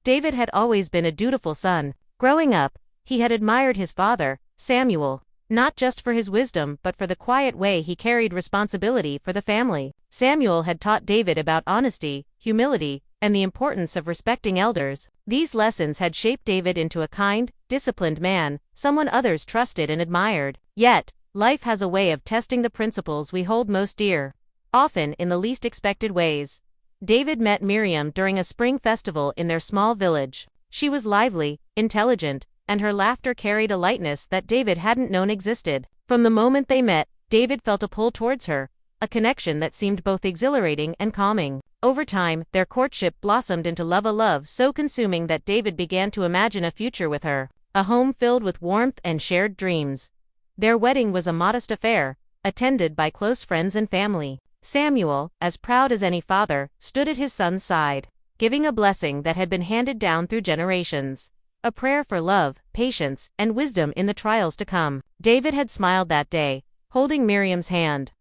David had always been a dutiful son. Growing up, he had admired his father, Samuel, not just for his wisdom but for the quiet way he carried responsibility for the family. Samuel had taught David about honesty, humility, and the importance of respecting elders. These lessons had shaped David into a kind, disciplined man, someone others trusted and admired. Yet, life has a way of testing the principles we hold most dear, often in the least expected ways. David met Miriam during a spring festival in their small village. She was lively, intelligent, and her laughter carried a lightness that David hadn't known existed. From the moment they met, David felt a pull towards her, a connection that seemed both exhilarating and calming. Over time, their courtship blossomed into a love so consuming that David began to imagine a future with her, a home filled with warmth and shared dreams. Their wedding was a modest affair, attended by close friends and family. Samuel, as proud as any father, stood at his son's side, giving a blessing that had been handed down through generations, a prayer for love, patience, and wisdom in the trials to come. David had smiled that day, holding Miriam's hand,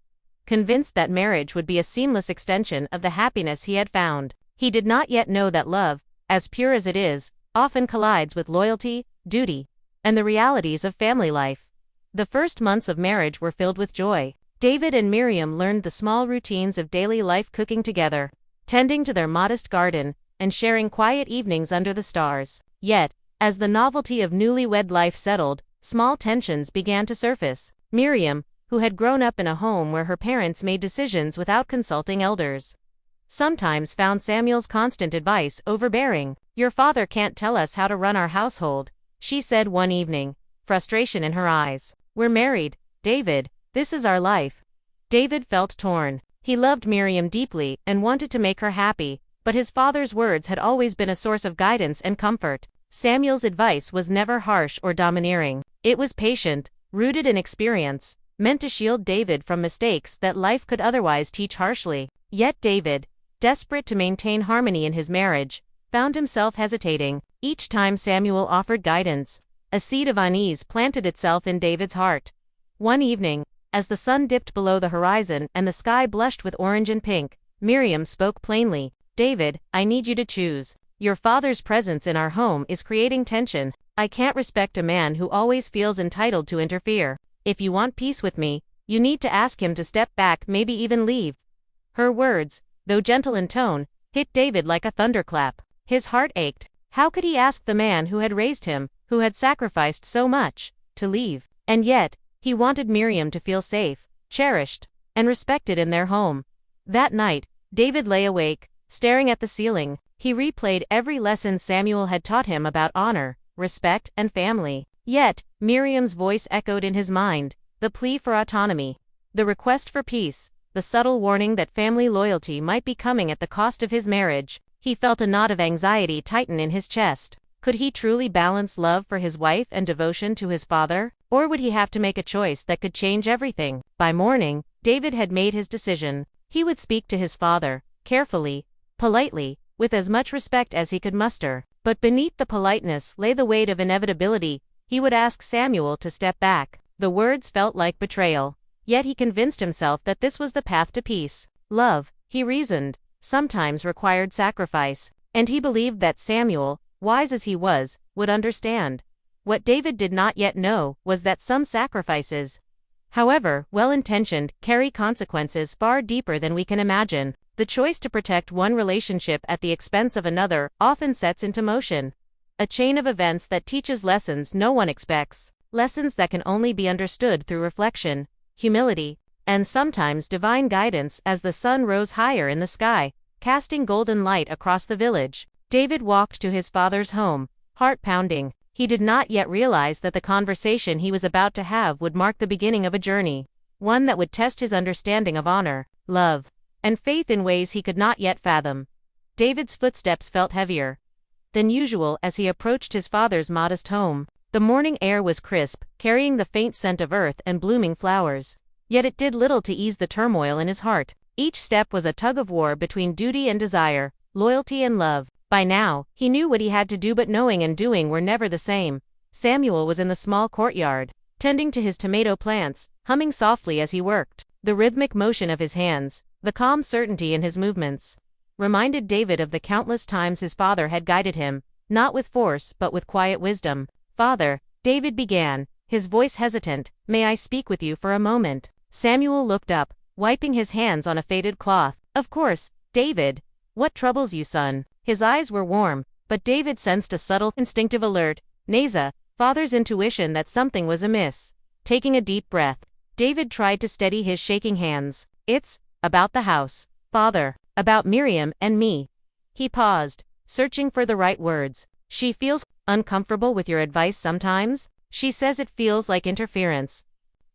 convinced that marriage would be a seamless extension of the happiness he had found. He did not yet know that love, as pure as it is, often collides with loyalty, duty, and the realities of family life. The first months of marriage were filled with joy. David and Miriam learned the small routines of daily life, cooking together, tending to their modest garden, and sharing quiet evenings under the stars. Yet, as the novelty of newlywed life settled, small tensions began to surface. Miriam, who had grown up in a home where her parents made decisions without consulting elders, sometimes found Samuel's constant advice overbearing. "Your father can't tell us how to run our household," she said one evening, frustration in her eyes. "We're married, David. This is our life." David felt torn. He loved Miriam deeply and wanted to make her happy, but his father's words had always been a source of guidance and comfort. Samuel's advice was never harsh or domineering. It was patient, rooted in experience, meant to shield David from mistakes that life could otherwise teach harshly. Yet David, desperate to maintain harmony in his marriage, found himself hesitating. Each time Samuel offered guidance, a seed of unease planted itself in David's heart. One evening, as the sun dipped below the horizon and the sky blushed with orange and pink, Miriam spoke plainly. "David, I need you to choose. Your father's presence in our home is creating tension. I can't respect a man who always feels entitled to interfere. If you want peace with me, you need to ask him to step back, maybe even leave." Her words, though gentle in tone, hit David like a thunderclap. His heart ached. How could he ask the man who had raised him, who had sacrificed so much, to leave? And yet, he wanted Miriam to feel safe, cherished, and respected in their home. That night, David lay awake, staring at the ceiling. He replayed every lesson Samuel had taught him about honor, respect, and family. Yet, Miriam's voice echoed in his mind, the plea for autonomy, the request for peace, the subtle warning that family loyalty might be coming at the cost of his marriage. He felt a knot of anxiety tighten in his chest. Could he truly balance love for his wife and devotion to his father? Or would he have to make a choice that could change everything? By morning, David had made his decision. He would speak to his father, carefully, politely, with as much respect as he could muster. But beneath the politeness lay the weight of inevitability. He would ask Samuel to step back. The words felt like betrayal. Yet he convinced himself that this was the path to peace. Love, he reasoned, sometimes required sacrifice. And he believed that Samuel, wise as he was, would understand. What David did not yet know was that some sacrifices, however well-intentioned, carry consequences far deeper than we can imagine. The choice to protect one relationship at the expense of another often sets into motion a chain of events that teaches lessons no one expects, lessons that can only be understood through reflection, humility, and sometimes divine guidance. As the sun rose higher in the sky, casting golden light across the village, David walked to his father's home, heart pounding. He did not yet realize that the conversation he was about to have would mark the beginning of a journey, one that would test his understanding of honor, love, and faith in ways he could not yet fathom. David's footsteps felt heavier than usual as he approached his father's modest home. The morning air was crisp, carrying the faint scent of earth and blooming flowers. Yet it did little to ease the turmoil in his heart. Each step was a tug-of-war between duty and desire, loyalty and love. By now, he knew what he had to do, but knowing and doing were never the same. Samuel was in the small courtyard, tending to his tomato plants, humming softly as he worked. The rhythmic motion of his hands, the calm certainty in his movements, reminded David of the countless times his father had guided him, not with force but with quiet wisdom. "Father," David began, his voice hesitant, "may I speak with you for a moment?" Samuel looked up, wiping his hands on a faded cloth. "Of course, David. What troubles you, son?" His eyes were warm, but David sensed a subtle, instinctive alert. Nasa, father's intuition that something was amiss. Taking a deep breath, David tried to steady his shaking hands. "It's about the house, father. About Miriam and me." He paused, searching for the right words. "She feels uncomfortable with your advice sometimes. She says it feels like interference.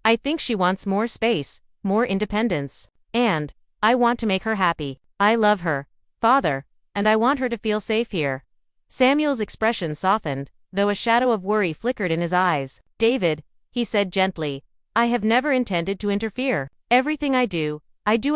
I think she wants more space, more independence. And I want to make her happy. I love her, father, and I want her to feel safe here." Samuel's expression softened, though a shadow of worry flickered in his eyes. "David," he said gently, "I have never intended to interfere. Everything I do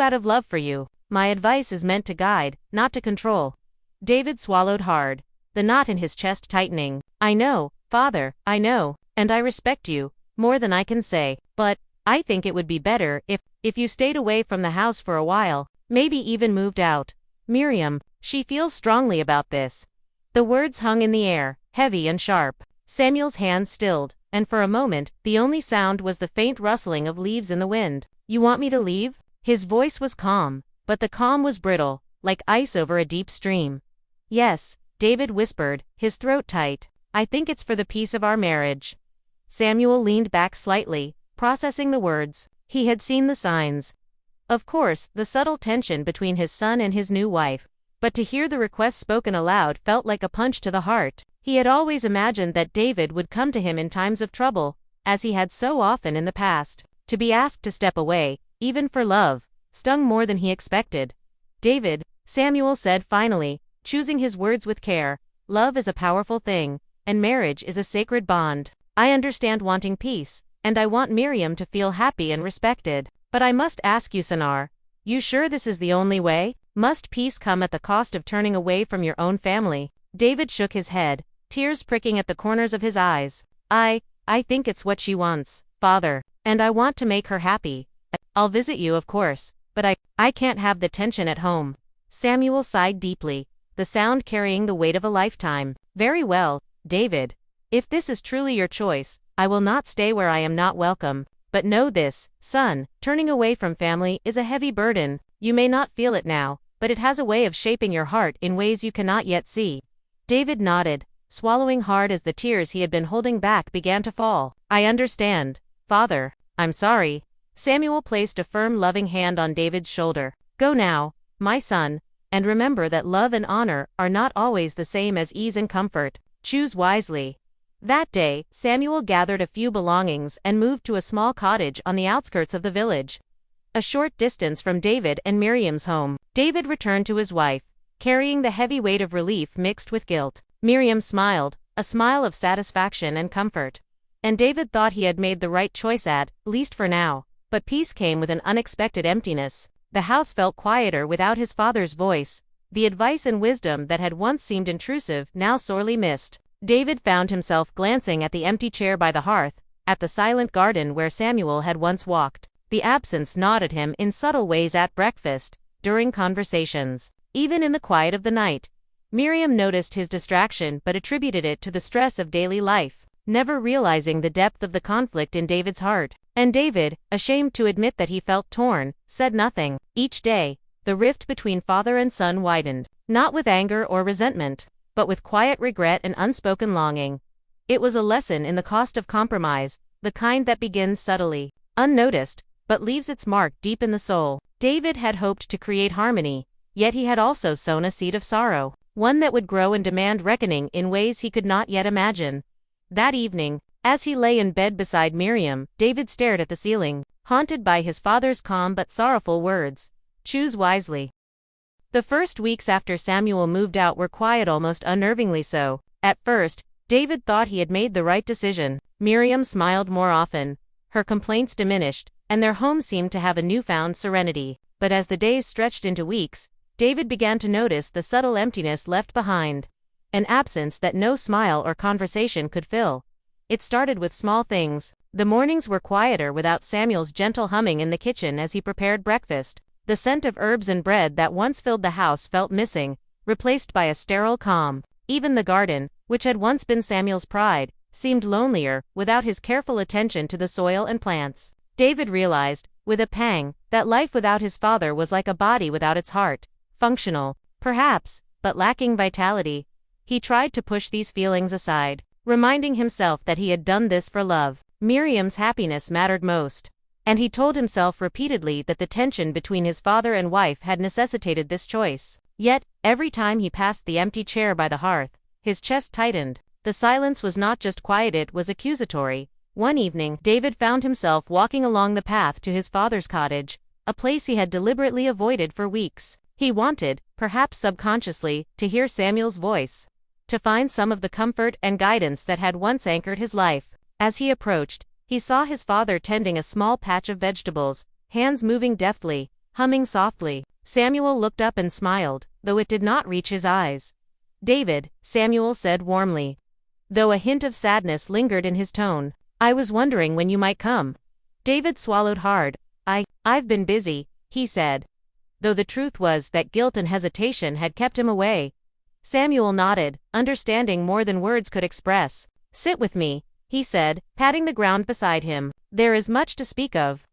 out of love for you. My advice is meant to guide, not to control." David swallowed hard, the knot in his chest tightening. "I know, father, I know, and I respect you, more than I can say, but I think it would be better if you stayed away from the house for a while, maybe even moved out. Miriam, she feels strongly about this." The words hung in the air, heavy and sharp. Samuel's hands stilled, and for a moment, the only sound was the faint rustling of leaves in the wind. "You want me to leave?" His voice was calm, but the calm was brittle, like ice over a deep stream. "Yes," David whispered, his throat tight. "I think it's for the peace of our marriage." Samuel leaned back slightly, processing the words. He had seen the signs. Of course, the subtle tension between his son and his new wife. But to hear the request spoken aloud felt like a punch to the heart. He had always imagined that David would come to him in times of trouble, as he had so often in the past. To be asked to step away, even for love, stung more than he expected. "David," Samuel said finally, choosing his words with care, "love is a powerful thing, and marriage is a sacred bond. I understand wanting peace, and I want Miriam to feel happy and respected. But I must ask you, Sanar, you sure this is the only way? Must peace come at the cost of turning away from your own family?" David shook his head, tears pricking at the corners of his eyes. I think it's what she wants, father, and I want to make her happy. I'll visit you, of course, but I can't have the tension at home." Samuel sighed deeply, the sound carrying the weight of a lifetime. "Very well, David. If this is truly your choice, I will not stay where I am not welcome. But know this, son, turning away from family is a heavy burden. You may not feel it now, but it has a way of shaping your heart in ways you cannot yet see." David nodded, swallowing hard as the tears he had been holding back began to fall. "I understand, father. I'm sorry." Samuel placed a firm, loving hand on David's shoulder. "Go now, my son, and remember that love and honor are not always the same as ease and comfort. Choose wisely." That day, Samuel gathered a few belongings and moved to a small cottage on the outskirts of the village, a short distance from David and Miriam's home. David returned to his wife, carrying the heavy weight of relief mixed with guilt. Miriam smiled, a smile of satisfaction and comfort. And David thought he had made the right choice at least for now. But peace came with an unexpected emptiness. The house felt quieter without his father's voice, the advice and wisdom that had once seemed intrusive now sorely missed. David found himself glancing at the empty chair by the hearth, at the silent garden where Samuel had once walked. The absence gnawed at him in subtle ways at breakfast, during conversations, even in the quiet of the night. Miriam noticed his distraction but attributed it to the stress of daily life, never realizing the depth of the conflict in David's heart. And David, ashamed to admit that he felt torn, said nothing. Each day, the rift between father and son widened, not with anger or resentment, but with quiet regret and unspoken longing. It was a lesson in the cost of compromise, the kind that begins subtly, unnoticed, but leaves its mark deep in the soul. David had hoped to create harmony, yet he had also sown a seed of sorrow, one that would grow and demand reckoning in ways he could not yet imagine. That evening, as he lay in bed beside Miriam, David stared at the ceiling, haunted by his father's calm but sorrowful words. "Choose wisely." The first weeks after Samuel moved out were quiet, almost unnervingly so. At first, David thought he had made the right decision. Miriam smiled more often, her complaints diminished, and their home seemed to have a newfound serenity. But as the days stretched into weeks, David began to notice the subtle emptiness left behind, an absence that no smile or conversation could fill. It started with small things. The mornings were quieter without Samuel's gentle humming in the kitchen as he prepared breakfast. The scent of herbs and bread that once filled the house felt missing, replaced by a sterile calm. Even the garden, which had once been Samuel's pride, seemed lonelier without his careful attention to the soil and plants. David realized, with a pang, that life without his father was like a body without its heart, functional, perhaps, but lacking vitality. He tried to push these feelings aside, reminding himself that he had done this for love. Miriam's happiness mattered most. And he told himself repeatedly that the tension between his father and wife had necessitated this choice. Yet, every time he passed the empty chair by the hearth, his chest tightened. The silence was not just quiet, it was accusatory. One evening, David found himself walking along the path to his father's cottage, a place he had deliberately avoided for weeks. He wanted, perhaps subconsciously, to hear Samuel's voice, to find some of the comfort and guidance that had once anchored his life. As he approached, he saw his father tending a small patch of vegetables, hands moving deftly, humming softly. Samuel looked up and smiled, though it did not reach his eyes. "David," Samuel said warmly, though a hint of sadness lingered in his tone. "I was wondering when you might come." David swallowed hard. I've been busy," he said, though the truth was that guilt and hesitation had kept him away. Samuel nodded, understanding more than words could express. "Sit with me," he said, patting the ground beside him. "There is much to speak of."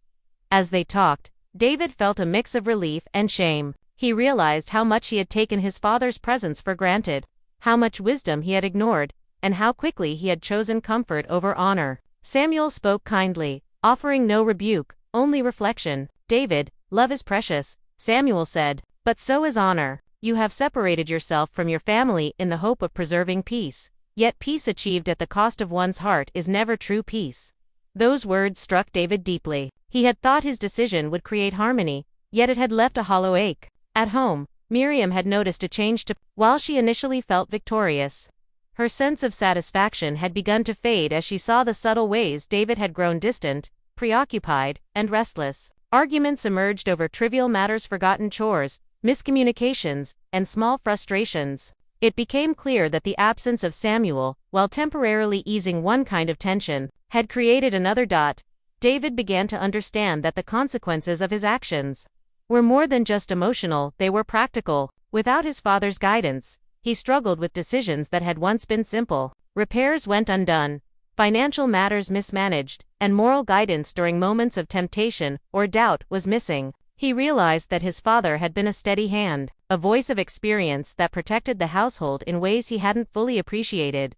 As they talked, David felt a mix of relief and shame. He realized how much he had taken his father's presence for granted, how much wisdom he had ignored, and how quickly he had chosen comfort over honor. Samuel spoke kindly, offering no rebuke, only reflection. "David, love is precious," Samuel said, "but so is honor. You have separated yourself from your family in the hope of preserving peace. Yet peace achieved at the cost of one's heart is never true peace." Those words struck David deeply. He had thought his decision would create harmony, yet it had left a hollow ache. At home, Miriam had noticed a change too. While she initially felt victorious, her sense of satisfaction had begun to fade as she saw the subtle ways David had grown distant, preoccupied, and restless. Arguments emerged over trivial matters, forgotten chores, miscommunications, and small frustrations. It became clear that the absence of Samuel, while temporarily easing one kind of tension, had created another. David began to understand that the consequences of his actions were more than just emotional, they were practical. Without his father's guidance, he struggled with decisions that had once been simple. Repairs went undone, financial matters mismanaged, and moral guidance during moments of temptation or doubt was missing. He realized that his father had been a steady hand, a voice of experience that protected the household in ways he hadn't fully appreciated.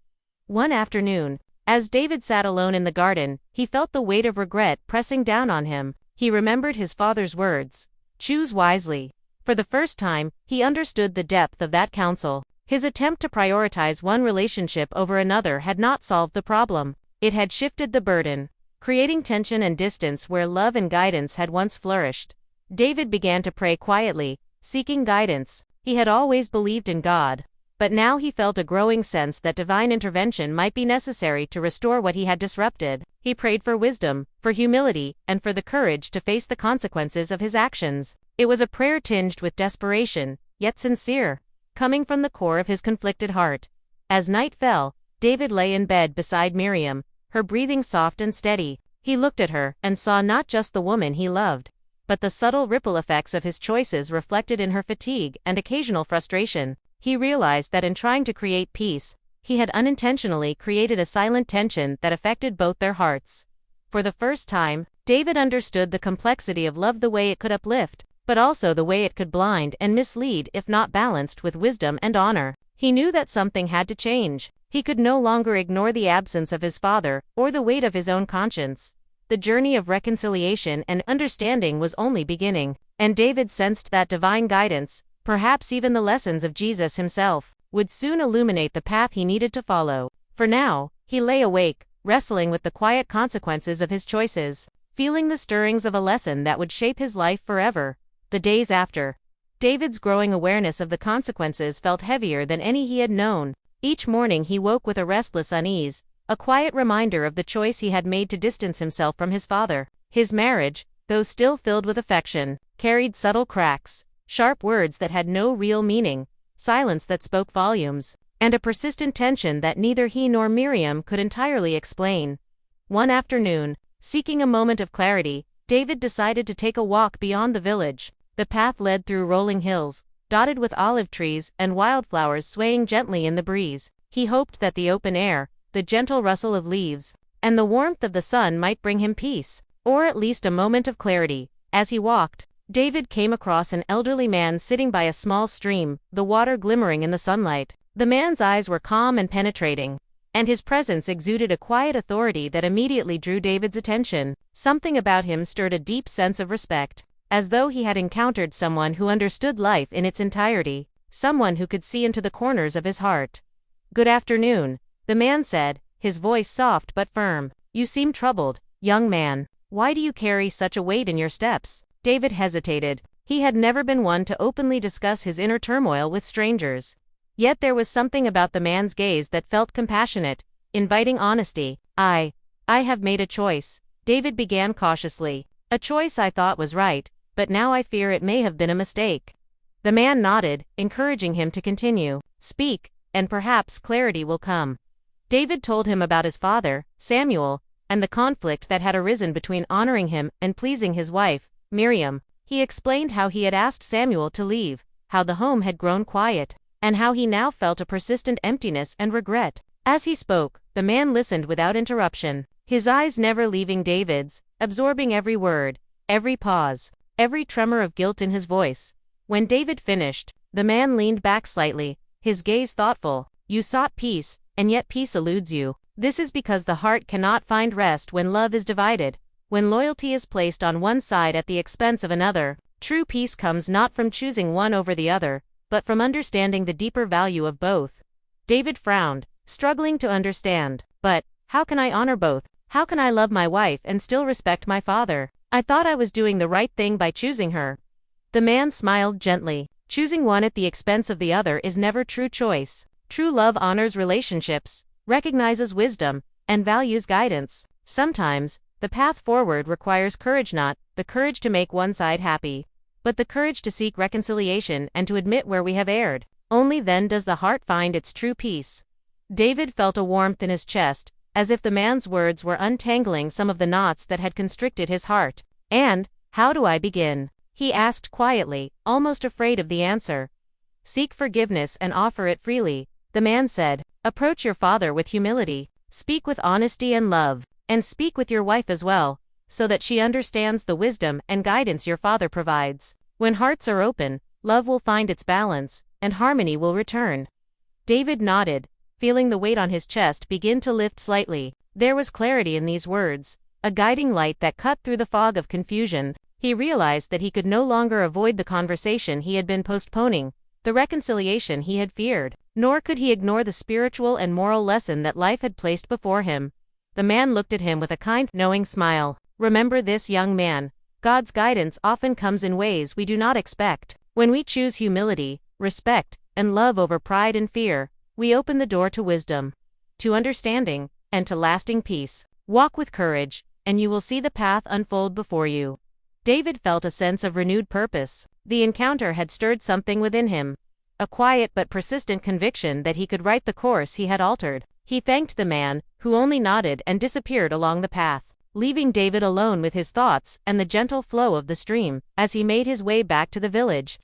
One afternoon, as David sat alone in the garden, he felt the weight of regret pressing down on him. He remembered his father's words, "Choose wisely." For the first time, he understood the depth of that counsel. His attempt to prioritize one relationship over another had not solved the problem. It had shifted the burden, creating tension and distance where love and guidance had once flourished. David began to pray quietly, seeking guidance. He had always believed in God, but now he felt a growing sense that divine intervention might be necessary to restore what he had disrupted. He prayed for wisdom, for humility, and for the courage to face the consequences of his actions. It was a prayer tinged with desperation, yet sincere, coming from the core of his conflicted heart. As night fell, David lay in bed beside Miriam, her breathing soft and steady. He looked at her and saw not just the woman he loved, but the subtle ripple effects of his choices reflected in her fatigue and occasional frustration. He realized that in trying to create peace, he had unintentionally created a silent tension that affected both their hearts. For the first time, David understood the complexity of love, the way it could uplift, but also the way it could blind and mislead if not balanced with wisdom and honor. He knew that something had to change. He could no longer ignore the absence of his father or the weight of his own conscience. The journey of reconciliation and understanding was only beginning, and David sensed that divine guidance, perhaps even the lessons of Jesus himself, would soon illuminate the path he needed to follow. For now, he lay awake, wrestling with the quiet consequences of his choices, feeling the stirrings of a lesson that would shape his life forever. The days after, David's growing awareness of the consequences felt heavier than any he had known. Each morning he woke with a restless unease, a quiet reminder of the choice he had made to distance himself from his father. His marriage, though still filled with affection, carried subtle cracks, sharp words that had no real meaning, silence that spoke volumes, and a persistent tension that neither he nor Miriam could entirely explain. One afternoon, seeking a moment of clarity, David decided to take a walk beyond the village. The path led through rolling hills, dotted with olive trees and wildflowers swaying gently in the breeze. He hoped that the open air, the gentle rustle of leaves, and the warmth of the sun might bring him peace, or at least a moment of clarity. As he walked, David came across an elderly man sitting by a small stream, the water glimmering in the sunlight. The man's eyes were calm and penetrating, and his presence exuded a quiet authority that immediately drew David's attention. Something about him stirred a deep sense of respect, as though he had encountered someone who understood life in its entirety, someone who could see into the corners of his heart. "Good afternoon," the man said, his voice soft but firm. "You seem troubled, young man. Why do you carry such a weight in your steps?" David hesitated. He had never been one to openly discuss his inner turmoil with strangers. Yet there was something about the man's gaze that felt compassionate, inviting honesty. I have made a choice," David began cautiously. "A choice I thought was right, but now I fear it may have been a mistake." The man nodded, encouraging him to continue. "Speak, and perhaps clarity will come." David told him about his father, Samuel, and the conflict that had arisen between honoring him and pleasing his wife, Miriam. He explained how he had asked Samuel to leave, how the home had grown quiet, and how he now felt a persistent emptiness and regret. As he spoke, the man listened without interruption, his eyes never leaving David's, absorbing every word, every pause, every tremor of guilt in his voice. When David finished, the man leaned back slightly, his gaze thoughtful. "You sought peace, and yet peace eludes you. This is because the heart cannot find rest when love is divided, when loyalty is placed on one side at the expense of another. True peace comes not from choosing one over the other, but from understanding the deeper value of both." David frowned, struggling to understand. "But how can I honor both? How can I love my wife and still respect my father? I thought I was doing the right thing by choosing her." The man smiled gently. "Choosing one at the expense of the other is never true choice. True love honors relationships, recognizes wisdom, and values guidance. Sometimes, the path forward requires courage, not the courage to make one side happy, but the courage to seek reconciliation and to admit where we have erred. Only then does the heart find its true peace." David felt a warmth in his chest, as if the man's words were untangling some of the knots that had constricted his heart. "And, how do I begin?" he asked quietly, almost afraid of the answer. "Seek forgiveness and offer it freely," the man said. "Approach your father with humility, speak with honesty and love, and speak with your wife as well, so that she understands the wisdom and guidance your father provides. When hearts are open, love will find its balance, and harmony will return." David nodded, feeling the weight on his chest begin to lift slightly. There was clarity in these words, a guiding light that cut through the fog of confusion. He realized that he could no longer avoid the conversation he had been postponing, the reconciliation he had feared, nor could he ignore the spiritual and moral lesson that life had placed before him. The man looked at him with a kind, knowing smile. "Remember this, young man. God's guidance often comes in ways we do not expect. When we choose humility, respect, and love over pride and fear, we open the door to wisdom, to understanding, and to lasting peace. Walk with courage, and you will see the path unfold before you." David felt a sense of renewed purpose. The encounter had stirred something within him, a quiet but persistent conviction that he could right the course he had altered. He thanked the man, who only nodded and disappeared along the path, leaving David alone with his thoughts and the gentle flow of the stream. As he made his way back to the village,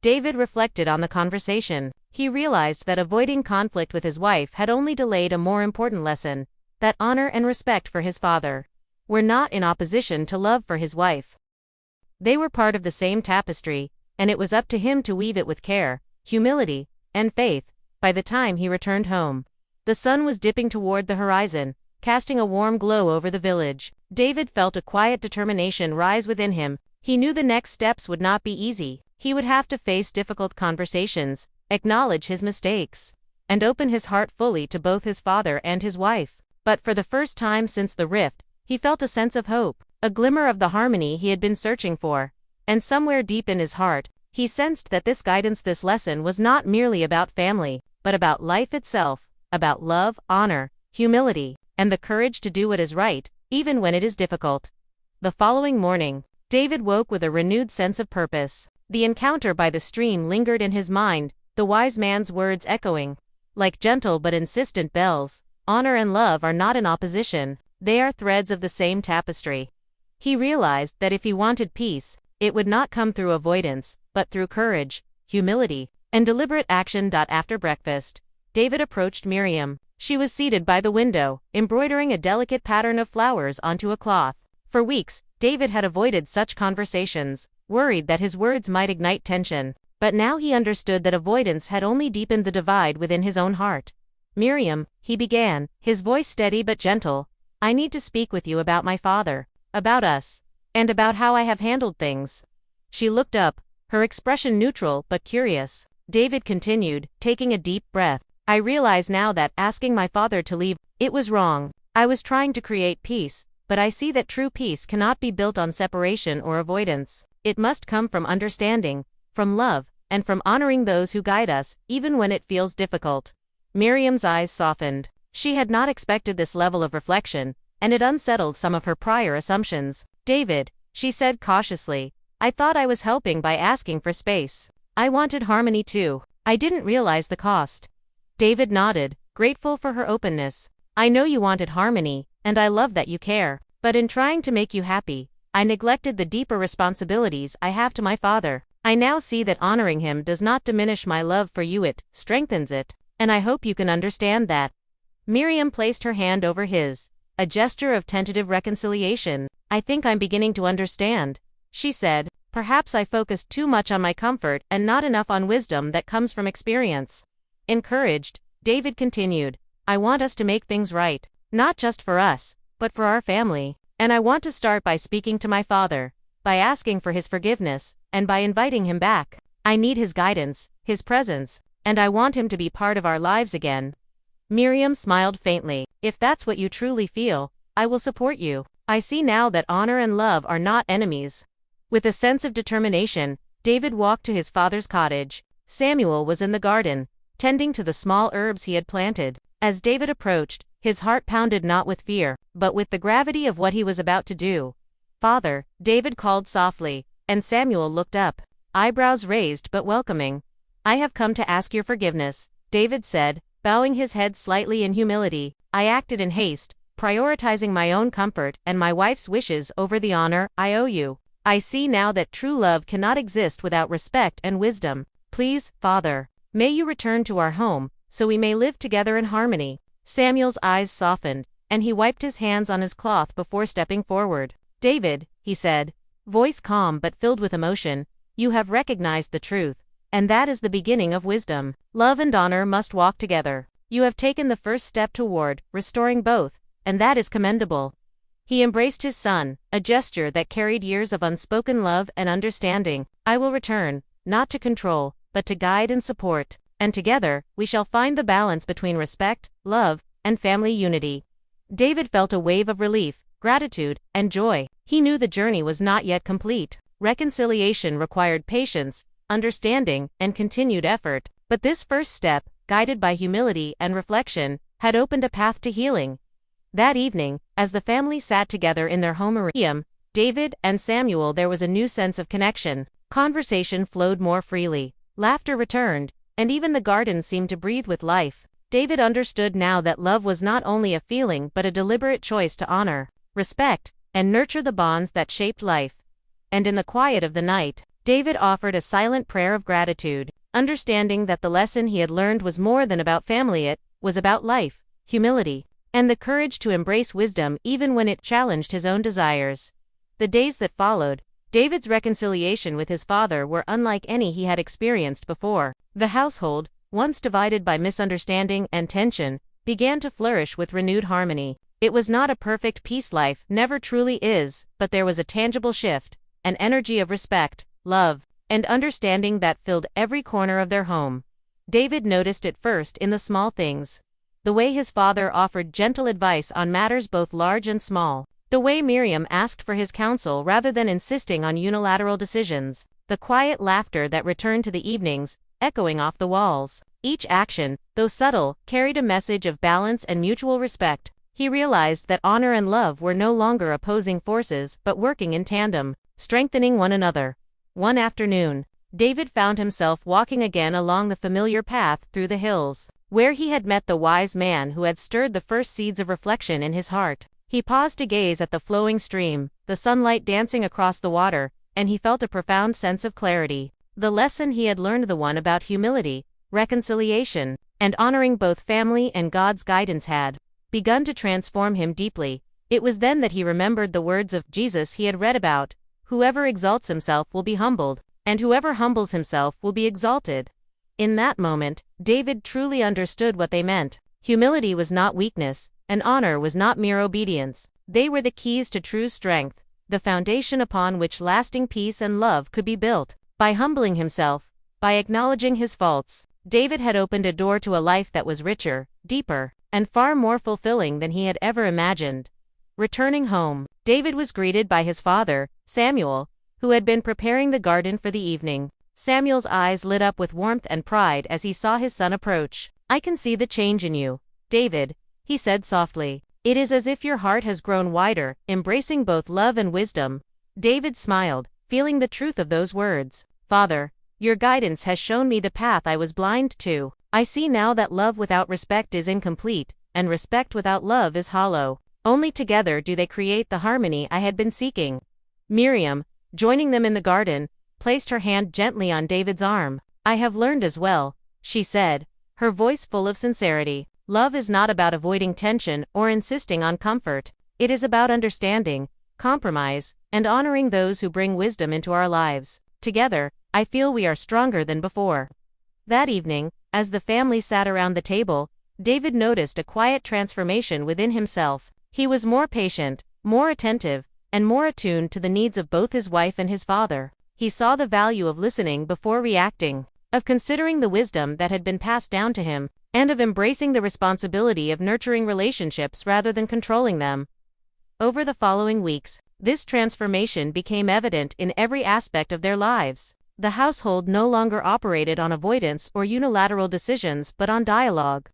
David reflected on the conversation. He realized that avoiding conflict with his wife had only delayed a more important lesson, that honor and respect for his father were not in opposition to love for his wife. They were part of the same tapestry, and it was up to him to weave it with care, humility, and faith. By the time he returned home, the sun was dipping toward the horizon, casting a warm glow over the village. David felt a quiet determination rise within him. He knew the next steps would not be easy. He would have to face difficult conversations, acknowledge his mistakes, and open his heart fully to both his father and his wife. But for the first time since the rift, he felt a sense of hope, a glimmer of the harmony he had been searching for. And somewhere deep in his heart, he sensed that this guidance, this lesson, was not merely about family, but about life itself, about love, honor, humility, and the courage to do what is right, even when it is difficult. The following morning, David woke with a renewed sense of purpose. The encounter by the stream lingered in his mind, the wise man's words echoing, like gentle but insistent bells. Honor and love are not in opposition, they are threads of the same tapestry. He realized that if he wanted peace, it would not come through avoidance, but through courage, humility, and deliberate action. After breakfast, David approached Miriam. She was seated by the window, embroidering a delicate pattern of flowers onto a cloth. For weeks, David had avoided such conversations, worried that his words might ignite tension. But now he understood that avoidance had only deepened the divide within his own heart. "Miriam," he began, his voice steady but gentle, "I need to speak with you about my father, about us, and about how I have handled things." She looked up, her expression neutral but curious. David continued, taking a deep breath. "I realize now that asking my father to leave, it was wrong. I was trying to create peace, but I see that true peace cannot be built on separation or avoidance. It must come from understanding, from love, and from honoring those who guide us, even when it feels difficult." Miriam's eyes softened. She had not expected this level of reflection, and it unsettled some of her prior assumptions. "David," she said cautiously, "I thought I was helping by asking for space. I wanted harmony too. I didn't realize the cost." David nodded, grateful for her openness. "I know you wanted harmony, and I love that you care. But in trying to make you happy, I neglected the deeper responsibilities I have to my father. I now see that honoring him does not diminish my love for you, it strengthens it. And I hope you can understand that." Miriam placed her hand over his, a gesture of tentative reconciliation. "I think I'm beginning to understand," she said. "Perhaps I focused too much on my comfort and not enough on wisdom that comes from experience." Encouraged, David continued, "I want us to make things right, not just for us, but for our family. And I want to start by speaking to my father, by asking for his forgiveness, and by inviting him back. I need his guidance, his presence, and I want him to be part of our lives again." Miriam smiled faintly. "If that's what you truly feel, I will support you. I see now that honor and love are not enemies." With a sense of determination, David walked to his father's cottage. Samuel was in the garden, tending to the small herbs he had planted. As David approached, his heart pounded not with fear, but with the gravity of what he was about to do. "Father," David called softly, and Samuel looked up, eyebrows raised but welcoming. "I have come to ask your forgiveness," David said, bowing his head slightly in humility. "I acted in haste, prioritizing my own comfort and my wife's wishes over the honor I owe you. I see now that true love cannot exist without respect and wisdom. Please, Father, may you return to our home, so we may live together in harmony." Samuel's eyes softened, and he wiped his hands on his cloth before stepping forward. "David," he said, voice calm but filled with emotion, "you have recognized the truth, and that is the beginning of wisdom. Love and honor must walk together. You have taken the first step toward restoring both, and that is commendable." He embraced his son, a gesture that carried years of unspoken love and understanding. "I will return, not to control, but to guide and support, and together, we shall find the balance between respect, love, and family unity." David felt a wave of relief, gratitude, and joy. He knew the journey was not yet complete. Reconciliation required patience, understanding, and continued effort. But this first step, guided by humility and reflection, had opened a path to healing. That evening, as the family sat together in their home, David and Samuel, there was a new sense of connection. Conversation flowed more freely, laughter returned, and even the garden seemed to breathe with life. David understood now that love was not only a feeling but a deliberate choice to honor, respect, and nurture the bonds that shaped life. And in the quiet of the night, David offered a silent prayer of gratitude, understanding that the lesson he had learned was more than about family, it was about life, humility, and the courage to embrace wisdom even when it challenged his own desires. The days that followed, David's reconciliation with his father were unlike any he had experienced before. The household, once divided by misunderstanding and tension, began to flourish with renewed harmony. It was not a perfect peace, life never truly is, but there was a tangible shift, an energy of respect, love, and understanding that filled every corner of their home. David noticed it first in the small things. The way his father offered gentle advice on matters both large and small. The way Miriam asked for his counsel rather than insisting on unilateral decisions. The quiet laughter that returned to the evenings, echoing off the walls. Each action, though subtle, carried a message of balance and mutual respect. He realized that honor and love were no longer opposing forces but working in tandem, strengthening one another. One afternoon, David found himself walking again along the familiar path through the hills, where he had met the wise man who had stirred the first seeds of reflection in his heart. He paused to gaze at the flowing stream, the sunlight dancing across the water, and he felt a profound sense of clarity. The lesson he had learned, the one about humility, reconciliation, and honoring both family and God's guidance had begun to transform him deeply. It was then that he remembered the words of Jesus he had read about: "Whoever exalts himself will be humbled, and whoever humbles himself will be exalted." In that moment, David truly understood what they meant. Humility was not weakness, and honor was not mere obedience. They were the keys to true strength, the foundation upon which lasting peace and love could be built. By humbling himself, by acknowledging his faults, David had opened a door to a life that was richer, deeper, and far more fulfilling than he had ever imagined. Returning home, David was greeted by his father, Samuel, who had been preparing the garden for the evening. Samuel's eyes lit up with warmth and pride as he saw his son approach. "I can see the change in you, David," he said softly. "It is as if your heart has grown wider, embracing both love and wisdom." David smiled, feeling the truth of those words. "Father, your guidance has shown me the path I was blind to. I see now that love without respect is incomplete, and respect without love is hollow. Only together do they create the harmony I had been seeking." Miriam, joining them in the garden, placed her hand gently on David's arm. "I have learned as well," she said, her voice full of sincerity. "Love is not about avoiding tension or insisting on comfort. It is about understanding, compromise, and honoring those who bring wisdom into our lives. Together, I feel we are stronger than before." That evening, as the family sat around the table, David noticed a quiet transformation within himself. He was more patient, more attentive, and more attuned to the needs of both his wife and his father. He saw the value of listening before reacting, of considering the wisdom that had been passed down to him, and of embracing the responsibility of nurturing relationships rather than controlling them. Over the following weeks, this transformation became evident in every aspect of their lives. The household no longer operated on avoidance or unilateral decisions but on dialogue,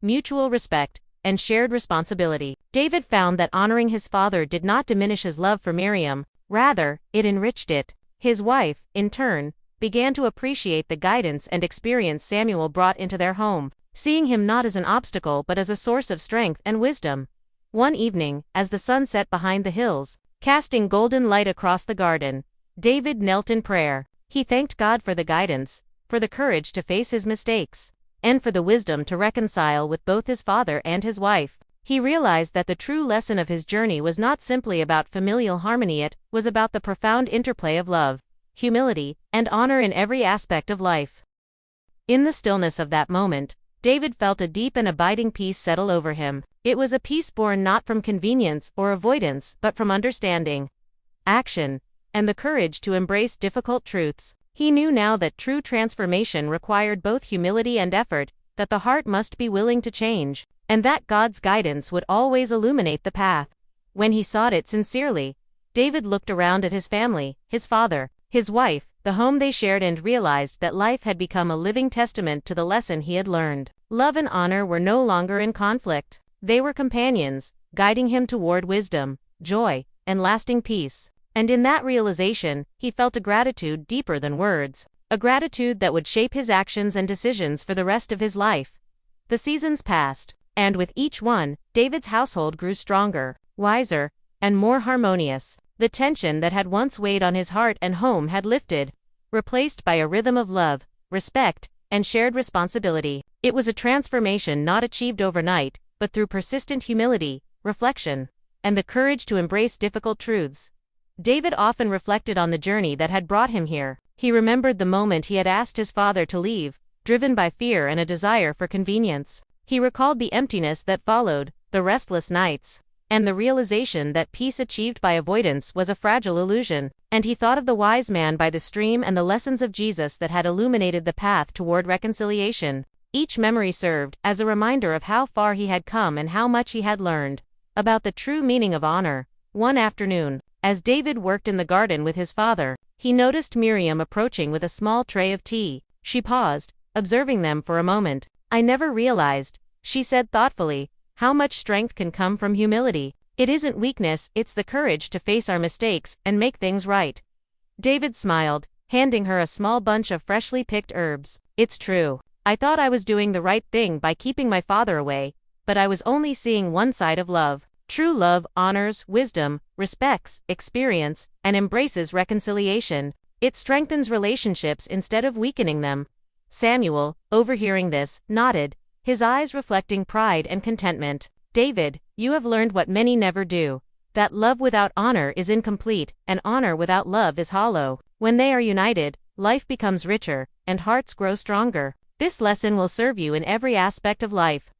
mutual respect, and shared responsibility. David found that honoring his father did not diminish his love for Miriam, rather, it enriched it. His wife, in turn, began to appreciate the guidance and experience Samuel brought into their home, seeing him not as an obstacle but as a source of strength and wisdom. One evening, as the sun set behind the hills, casting golden light across the garden, David knelt in prayer. He thanked God for the guidance, for the courage to face his mistakes, and for the wisdom to reconcile with both his father and his wife. He realized that the true lesson of his journey was not simply about familial harmony, it was about the profound interplay of love, humility, and honor in every aspect of life. In the stillness of that moment, David felt a deep and abiding peace settle over him. It was a peace born not from convenience or avoidance but from understanding, action, and the courage to embrace difficult truths. He knew now that true transformation required both humility and effort, that the heart must be willing to change, and that God's guidance would always illuminate the path. When he sought it sincerely, David looked around at his family, his father, his wife, the home they shared, and realized that life had become a living testament to the lesson he had learned. Love and honor were no longer in conflict. They were companions, guiding him toward wisdom, joy, and lasting peace. And in that realization, he felt a gratitude deeper than words, a gratitude that would shape his actions and decisions for the rest of his life. The seasons passed, and with each one, David's household grew stronger, wiser, and more harmonious. The tension that had once weighed on his heart and home had lifted, replaced by a rhythm of love, respect, and shared responsibility. It was a transformation not achieved overnight, but through persistent humility, reflection, and the courage to embrace difficult truths. David often reflected on the journey that had brought him here. He remembered the moment he had asked his father to leave, driven by fear and a desire for convenience. He recalled the emptiness that followed, the restless nights, and the realization that peace achieved by avoidance was a fragile illusion. And he thought of the wise man by the stream and the lessons of Jesus that had illuminated the path toward reconciliation. Each memory served as a reminder of how far he had come and how much he had learned about the true meaning of honor. One afternoon, as David worked in the garden with his father, he noticed Miriam approaching with a small tray of tea. She paused, observing them for a moment. "I never realized," she said thoughtfully, "how much strength can come from humility. It isn't weakness, it's the courage to face our mistakes and make things right." David smiled, handing her a small bunch of freshly picked herbs. "It's true. I thought I was doing the right thing by keeping my father away, but I was only seeing one side of love. True love honors wisdom, respects experience, and embraces reconciliation. It strengthens relationships instead of weakening them." Samuel, overhearing this, nodded, his eyes reflecting pride and contentment. David, you have learned what many never do, that love without honor is incomplete, and honor without love is hollow. When they are united, life becomes richer, and hearts grow stronger. This lesson will serve you in every aspect of life.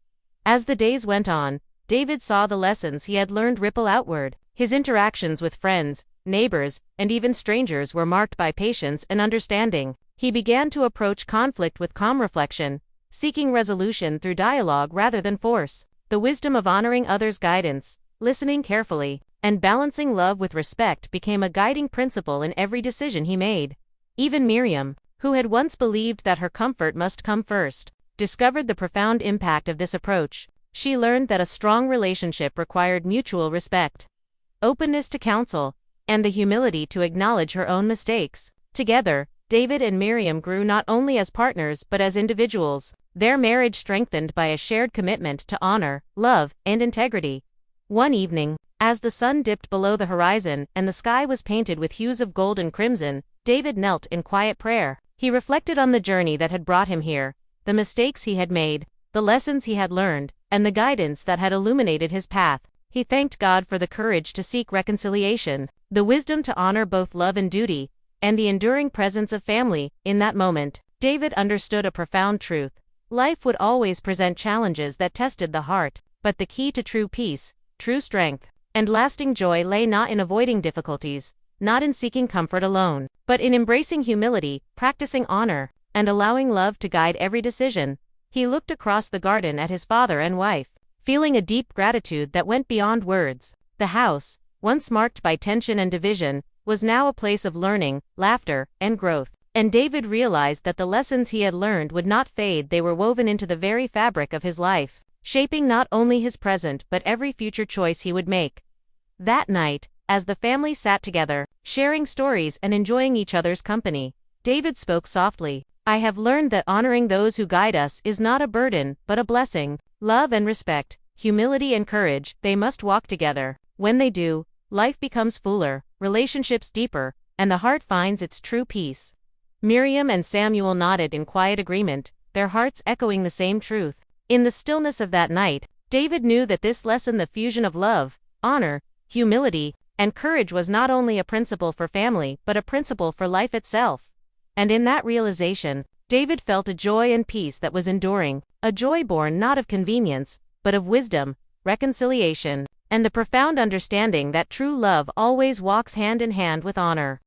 As the days went on, David saw the lessons he had learned ripple outward. His interactions with friends, neighbors, and even strangers were marked by patience and understanding. He began to approach conflict with calm reflection, seeking resolution through dialogue rather than force. The wisdom of honoring others' guidance, listening carefully, and balancing love with respect became a guiding principle in every decision he made. Even Miriam, who had once believed that her comfort must come first, discovered the profound impact of this approach. She learned that a strong relationship required mutual respect, openness to counsel, and the humility to acknowledge her own mistakes. Together, David and Miriam grew not only as partners but as individuals, their marriage strengthened by a shared commitment to honor, love, and integrity. One evening, as the sun dipped below the horizon and the sky was painted with hues of gold and crimson, David knelt in quiet prayer. He reflected on the journey that had brought him here, the mistakes he had made, the lessons he had learned, and the guidance that had illuminated his path. He thanked God for the courage to seek reconciliation, the wisdom to honor both love and duty, and the enduring presence of family. In that moment, David understood a profound truth. Life would always present challenges that tested the heart, but the key to true peace, true strength, and lasting joy lay not in avoiding difficulties, not in seeking comfort alone, but in embracing humility, practicing honor, and allowing love to guide every decision. He looked across the garden at his father and wife, feeling a deep gratitude that went beyond words. The house, once marked by tension and division, was now a place of learning, laughter, and growth. And David realized that the lessons he had learned would not fade. They were woven into the very fabric of his life, shaping not only his present but every future choice he would make. That night, as the family sat together, sharing stories and enjoying each other's company, David spoke softly. I have learned that honoring those who guide us is not a burden, but a blessing. Love and respect, humility and courage, they must walk together. When they do, life becomes fuller, relationships deeper, and the heart finds its true peace. Miriam and Samuel nodded in quiet agreement, their hearts echoing the same truth. In the stillness of that night, David knew that this lesson, the fusion of love, honor, humility, and courage, was not only a principle for family but a principle for life itself. And in that realization, David felt a joy and peace that was enduring, a joy born not of convenience, but of wisdom, reconciliation, and the profound understanding that true love always walks hand in hand with honor.